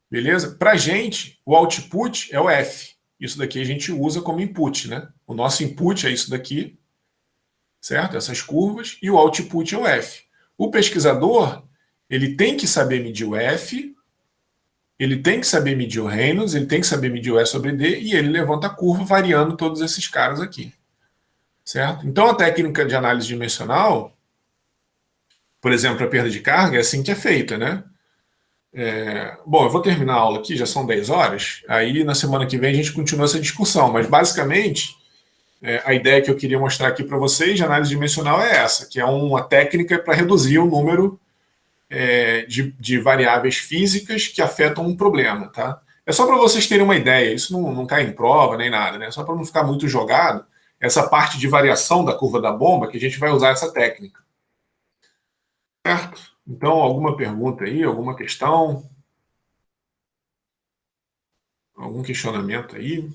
Beleza? Para a gente, o output é o F. Isso daqui a gente usa como input, né? O nosso input é isso daqui, certo? Essas curvas, e o output é o F. O pesquisador, ele tem que saber medir o F, ele tem que saber medir o Reynolds, ele tem que saber medir o E sobre D, e ele levanta a curva variando todos esses caras aqui, certo? Então, a técnica de análise dimensional, por exemplo, a perda de carga, é assim que é feita, né? Bom, eu vou terminar a aula aqui, já são 10 horas, aí na semana que vem a gente continua essa discussão, mas basicamente a ideia que eu queria mostrar aqui para vocês de análise dimensional é essa, que é uma técnica para reduzir o número de variáveis físicas que afetam um problema, tá? É só para vocês terem uma ideia, isso não cai em prova nem nada, né? Só para não ficar muito jogado, essa parte de variação da curva da bomba que a gente vai usar essa técnica. Certo? Então, alguma pergunta aí, alguma questão? Algum questionamento aí?